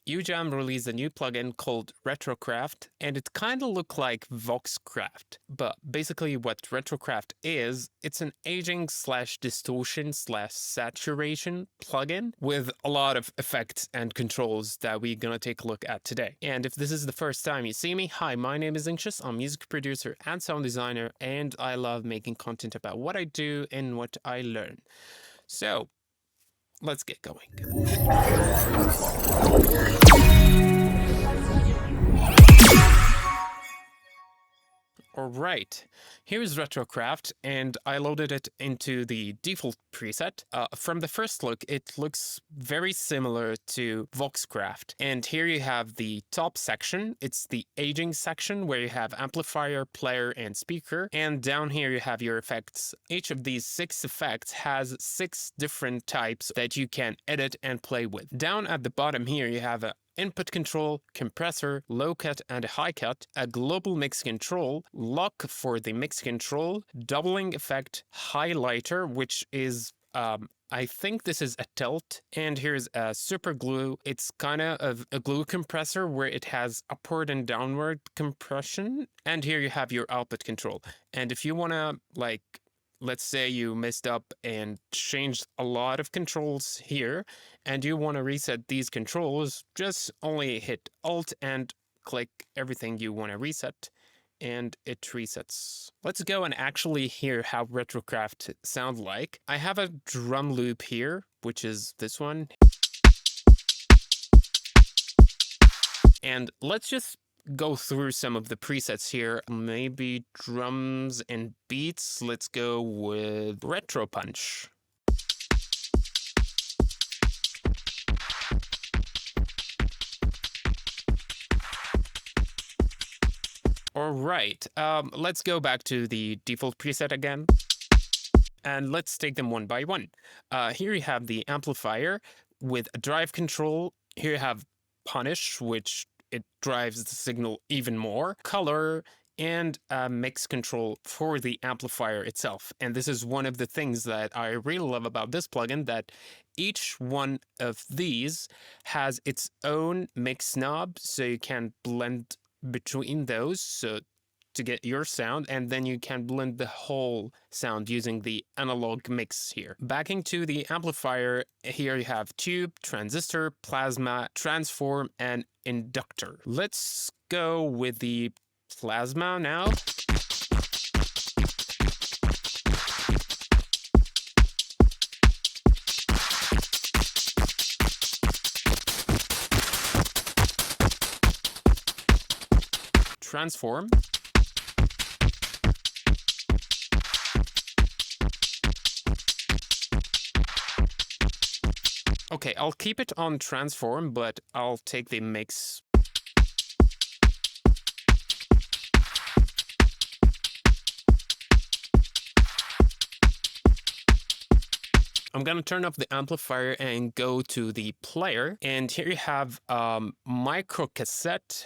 UJAM released a new plugin called RETROCRAFT, and it kind of looked like VoxCraft. But basically what RETROCRAFT is, it's an aging slash distortion slash saturation plugin with a lot of effects and controls that we're gonna take a look at today. And if this is the first time you see me, hi, my name is Inxious. I'm a music producer and sound designer, and I love making content about what I do and what I learn. So let's get going. Alright, here's RetroCraft, and I loaded it into the default preset. From the first look, it looks very similar to VoxCraft. And here you have the top section. It's the aging section where you have amplifier, player, and speaker. And down here you have your effects. Each of these 6 effects has 6 different types that you can edit and play with. Down at the bottom here you have a input control, compressor, low cut and a high cut, a global mix control, lock for the mix control, doubling effect, highlighter, which is I think this is a tilt, and here's a super glue. It's kind of a glue compressor where it has upward and downward compression, and here you have your output control. And if you want to, like, let's say you messed up and changed a lot of controls here, and you want to reset these controls, just only hit Alt and click everything you want to reset, and it resets. Let's go and actually hear how RetroCraft sounds like. I have a drum loop here, which is this one. And let's just go through some of the presets here. Maybe drums and beats. Let's go with Retro Punch. All right, let's go back to the default preset again. And let's take them one by one. Here you have the amplifier with a drive control. Here you have Punish, which it drives the signal even more, color, and a mix control for the amplifier itself. And this is one of the things that I really love about this plugin, that each one of these has its own mix knob, so you can blend between those so to get your sound, and then you can blend the whole sound using the analog mix here. Backing to the amplifier, here you have tube, transistor, plasma, transform, and inductor. Let's go with the plasma now. Transform. Okay, I'll keep it on transform, but I'll take the mix. I'm gonna turn off the amplifier and go to the player. And here you have micro cassette,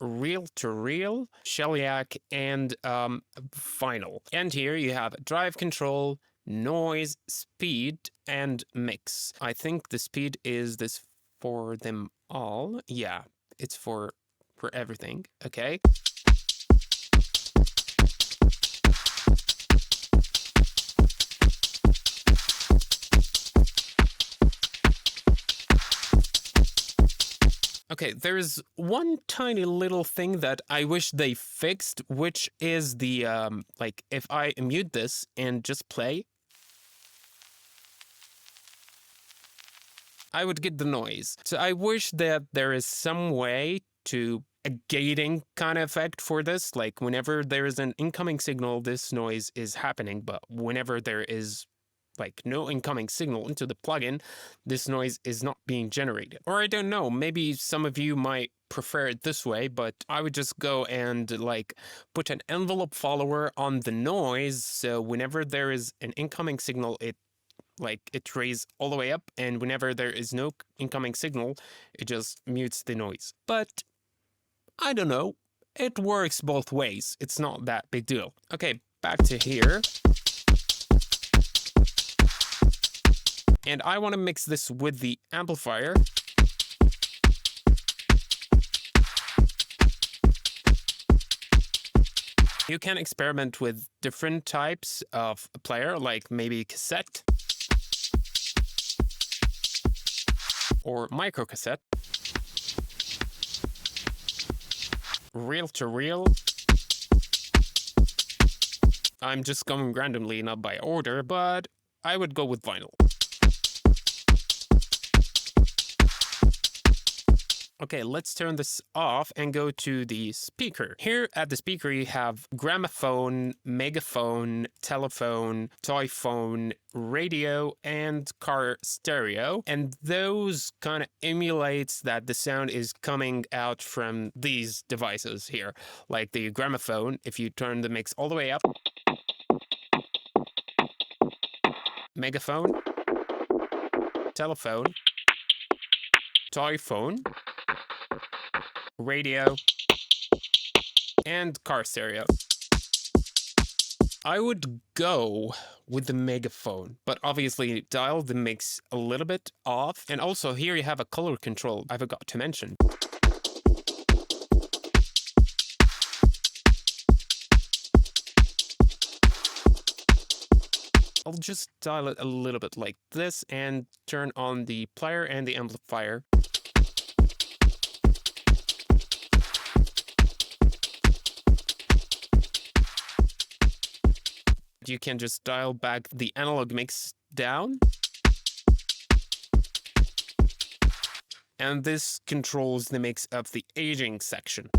reel-to-reel, shellac, and vinyl. And here you have drive control, noise, speed, and mix. I think the speed is this for them all. Yeah, it's for everything. Okay. Okay, there's one tiny little thing that I wish they fixed, which is the, like, if I mute this and just play, I would get the noise. So I wish that there is some way to a gating kind of effect for this. Like, whenever there is an incoming signal, this noise is happening, but whenever there is like no incoming signal into the plugin, this noise is not being generated. Or I don't know, maybe some of you might prefer it this way, but I would just go and like put an envelope follower on the noise, so whenever there is an incoming signal, it raise all the way up, and whenever there is no incoming signal, it just mutes the noise. But I don't know, it works both ways. It's not that big deal. Okay, back to here. And I want to mix this with the amplifier. You can experiment with different types of player, like maybe cassette or micro cassette, reel to reel. I'm just going randomly, not by order, but I would go with vinyl. Okay, let's turn this off and go to the speaker. Here at the speaker, you have gramophone, megaphone, telephone, toy phone, radio, and car stereo. And those kind of emulates that the sound is coming out from these devices here. Like the gramophone, if you turn the mix all the way up. Megaphone, telephone, toy phone, radio, and car stereo. I would go with the megaphone, but obviously dial the mix a little bit off. And also here you have a color control I forgot to mention. I'll just dial it a little bit like this and turn on the player and the amplifier. You can just dial back the analog mix down. And this controls the mix of the aging section.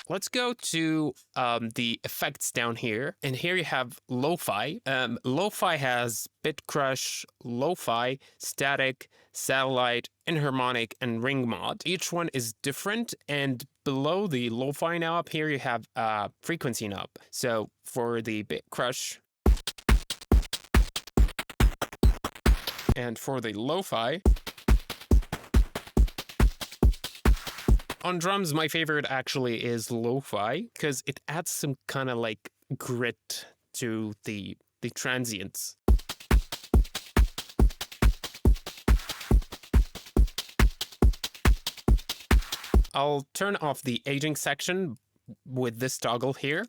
Let's go to the effects down here. And here you have lo-fi. Lo-fi has bit crush, lo-fi, static, satellite, enharmonic, and ring mod. Each one is different. And below the lo-fi knob, here you have a frequency knob. So for the bit crush and for the lo-fi, on drums, my favorite actually is lo-fi because it adds some kind of like grit to the transients. I'll turn off the aging section with this toggle here.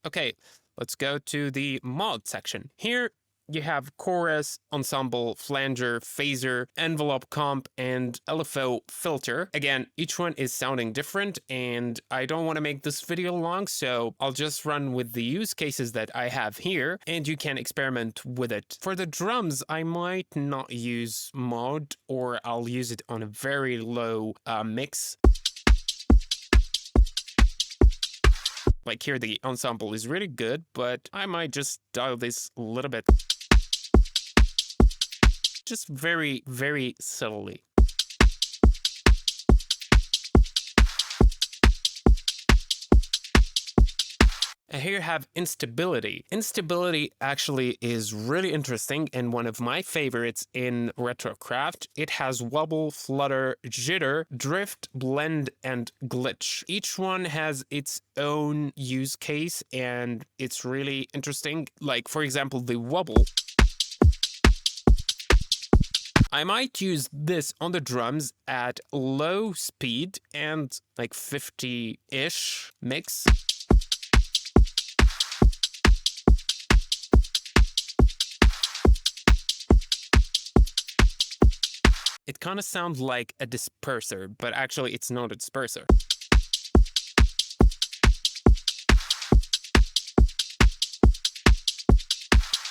Okay, let's go to the mod section. Here you have chorus, ensemble, flanger, phaser, envelope comp, and LFO filter. Again, each one is sounding different, and I don't want to make this video long, so I'll just run with the use cases that I have here, and you can experiment with it. For the drums, I might not use mod, or I'll use it on a very low mix. Like here, the ensemble is really good, but I might just dial this a little bit. Just very, very subtly. And here you have instability. Instability actually is really interesting and one of my favorites in RETROCRAFT. It has wobble, flutter, jitter, drift, blend, and glitch. Each one has its own use case and it's really interesting. Like, for example, the wobble. I might use this on the drums at low speed and like 50-ish mix. It kind of sounds like a disperser, but actually it's not a disperser.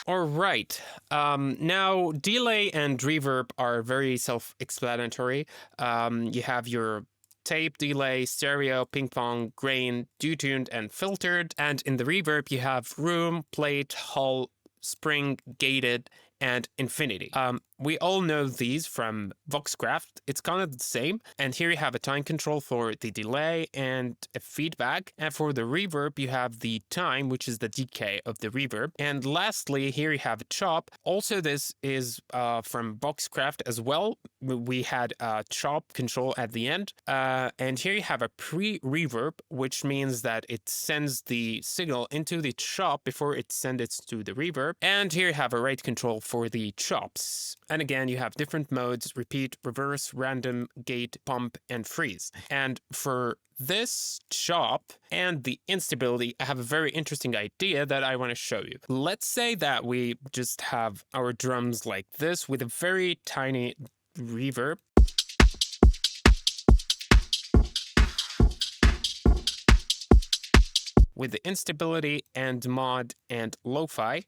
All right, now delay and reverb are very self-explanatory. You have your tape, delay, stereo, ping pong, grain, detuned, and filtered. And in the reverb, you have room, plate, hull, spring, gated, and infinity. We all know these from VoxCraft. It's kind of the same. And here you have a time control for the delay and a feedback. And for the reverb, you have the time, which is the decay of the reverb. And lastly, here you have a chop. Also, this is from VoxCraft as well. We had a chop control at the end. And here you have a pre-reverb, which means that it sends the signal into the chop before it sends it to the reverb. And here you have a rate control for the chops. And again, you have different modes: repeat, reverse, random, gate, pump, and freeze. And for this chop and the instability, I have a very interesting idea that I want to show you. Let's say that we just have our drums like this with a very tiny reverb. With the instability and mod and lo-fi.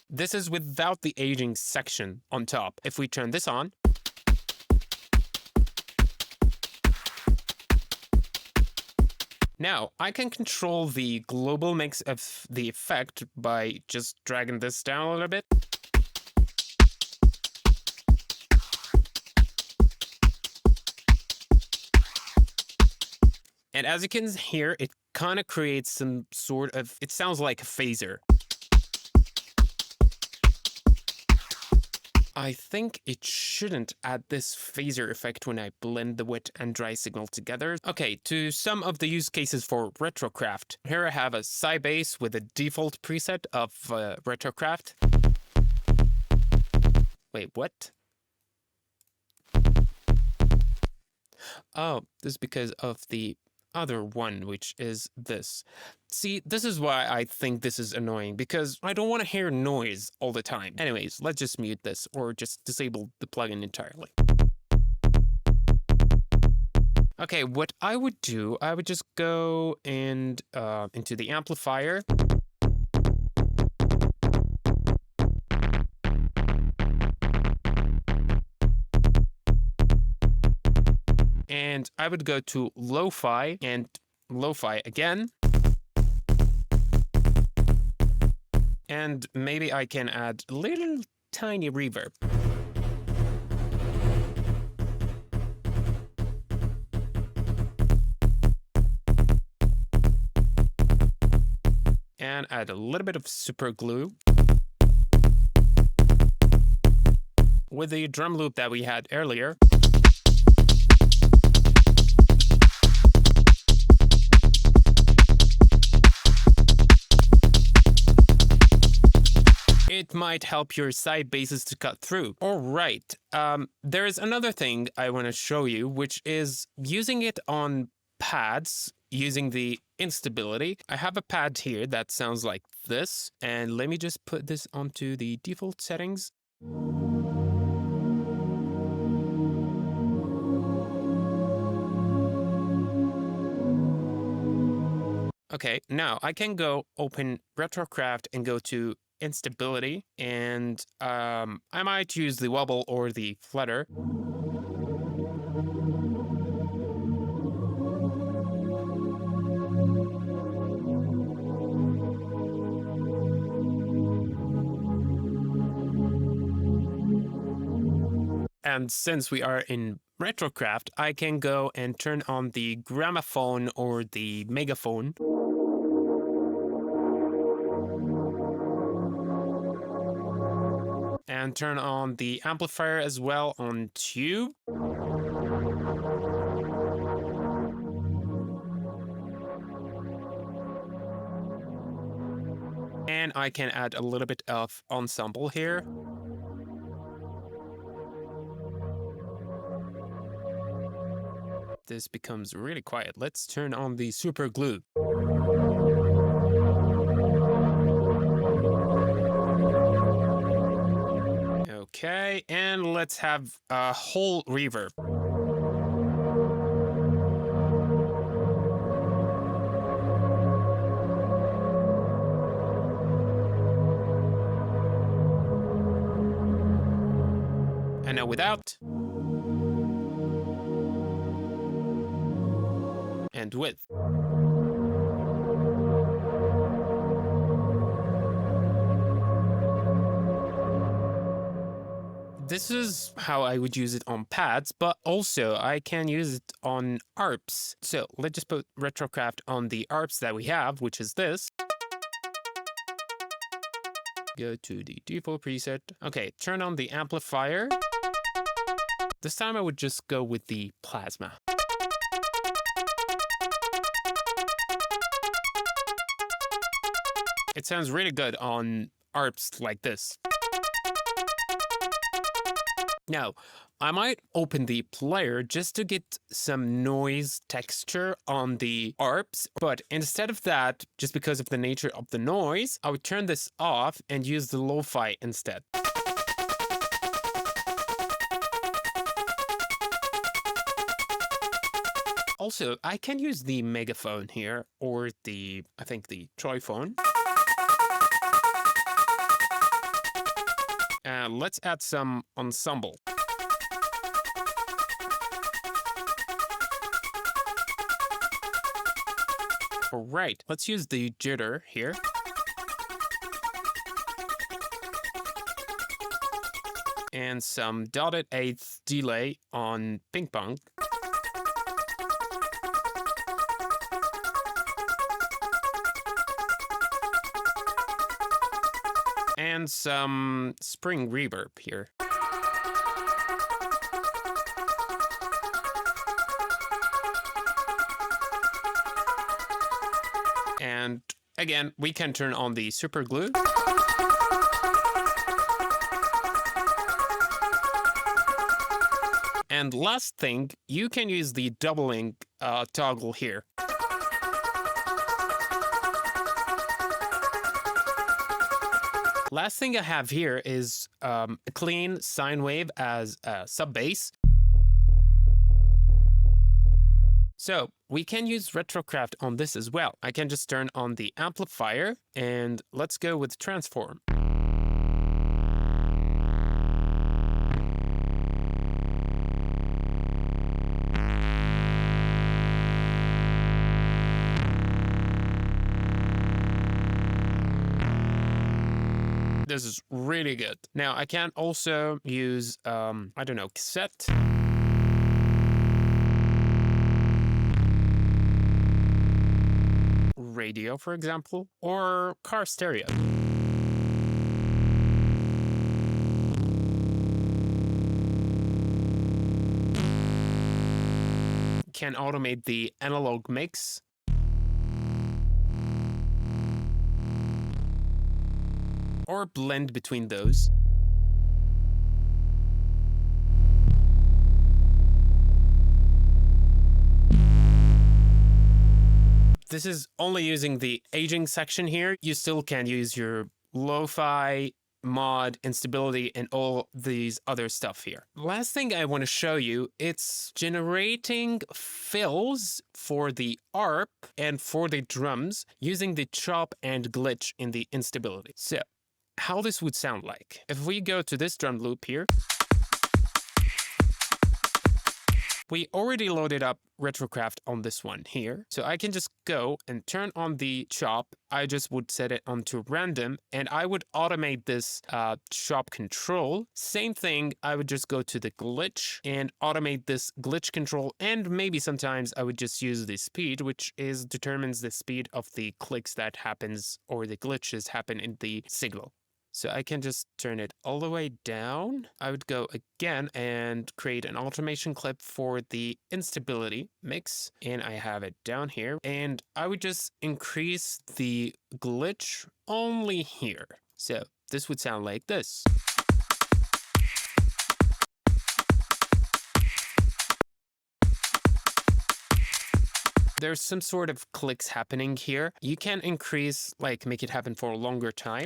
This is without the aging section on top. If we turn this on, now I can control the global mix of the effect by just dragging this down a little bit. And as you can hear, it kind of creates some sort of, it sounds like a phaser. I think it shouldn't add this phaser effect when I blend the wet and dry signal together. Okay, to some of the use cases for RETROCRAFT. Here I have a Sybase with a default preset of RETROCRAFT. Wait, what? Oh, this is because of the other one, which is this. See, this is why I think this is annoying, because I don't want to hear noise all the time. Anyways, let's just mute this or just disable the plugin entirely. Okay, what I would do, I would just go and into the amplifier. And I would go to lo-fi and lo-fi again. And maybe I can add a little tiny reverb. And add a little bit of super glue. With the drum loop that we had earlier. It might help your side basses to cut through. All right, there is another thing I want to show you, which is using it on pads, using the instability. I have a pad here that sounds like this, and let me just put this onto the default settings. Okay, now I can go open RETROCRAFT and go to instability, and I might use the wobble or the flutter. And since we are in RETROCRAFT, I can go and turn on the gramophone or the megaphone. And turn on the amplifier as well on tube. And I can add a little bit of ensemble here. This becomes really quiet. Let's turn on the super glue. Okay, and let's have a whole reverb. And now without. And with. This is how I would use it on pads, but also I can use it on ARPs. So let's just put RETROCRAFT on the ARPs that we have, which is this. Go to the default preset. Okay, turn on the amplifier. This time I would just go with the plasma. It sounds really good on ARPs like this. Now, I might open the player just to get some noise texture on the ARPs, but instead of that, just because of the nature of the noise, I would turn this off and use the lo-fi instead. Also, I can use the megaphone here, or I think the triphone. And let's add some ensemble. All right, let's use the jitter here. And some dotted eighth delay on ping pong. And some spring reverb here. And again, we can turn on the super glue. And last thing, you can use the doubling toggle here. Last thing I have here is a clean sine wave as a sub bass. So we can use RETROCRAFT on this as well. I can just turn on the amplifier and let's go with transform. This is really good. Now I can also use, I don't know, cassette. Radio, for example, or car stereo. Can automate the analog mix. Or blend between those. This is only using the aging section here. You still can use your lo-fi, mod, instability, and all these other stuff here. Last thing I want to show you, it's generating fills for the ARP and for the drums using the chop and glitch in the instability. So, how this would sound like. If we go to this drum loop here, we already loaded up RETROCRAFT on this one here. So I can just go and turn on the chop. I just would set it onto random and I would automate this chop control. Same thing, I would just go to the glitch and automate this glitch control. And maybe sometimes I would just use the speed, which determines the speed of the clicks that happens or the glitches happen in the signal. So I can just turn it all the way down. I would go again and create an automation clip for the instability mix. And I have it down here. And I would just increase the glitch only here. So this would sound like this. There's some sort of clicks happening here. You can increase, like make it happen for a longer time.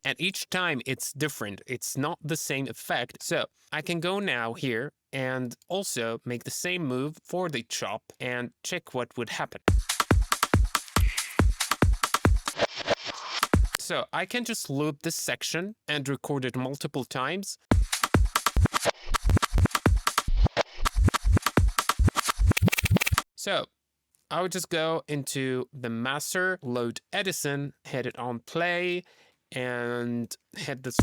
And each time it's different. It's not the same effect. So I can go now here and also make the same move for the chop and check what would happen. So I can just loop this section and record it multiple times. So I would just go into the master, load Edison, hit it on play, and hit this.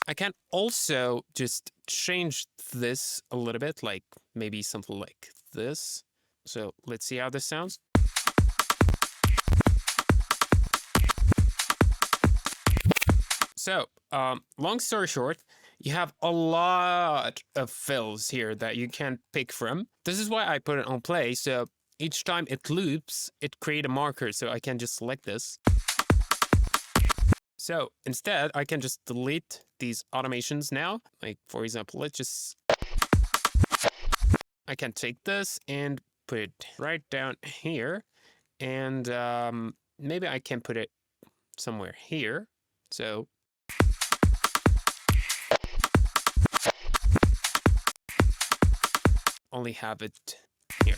I can also just change this a little bit, like maybe something like this. So let's see how this sounds. So long story short, you have a lot of fills here that you can pick from. This is why I put it on play. So each time it loops, it creates a marker. So I can just select this. So instead, I can just delete these automations now. Like, for example, I can take this and put it right down here. And maybe I can put it somewhere here. So only have it here.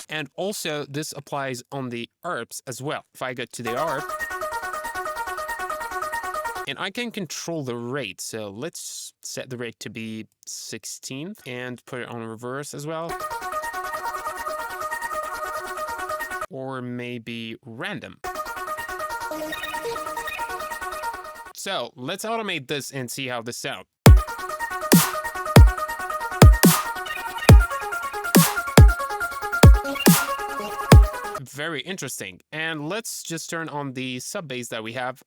And also this applies on the ARPs as well. If I go to the ARP, and I can control the rate. So let's set the rate to be 16 and put it on reverse as well. Or maybe random. So let's automate this and see how this sounds. Very interesting. And let's just turn on the sub bass that we have.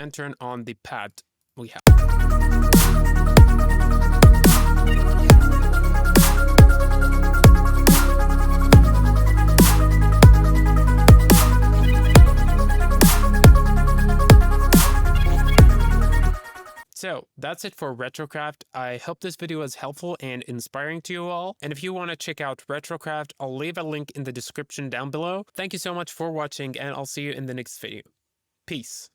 And turn on the pad we have. So that's it for RetroCraft. I hope this video was helpful and inspiring to you all. And if you want to check out RetroCraft, I'll leave a link in the description down below. Thank you so much for watching, and I'll see you in the next video. Peace.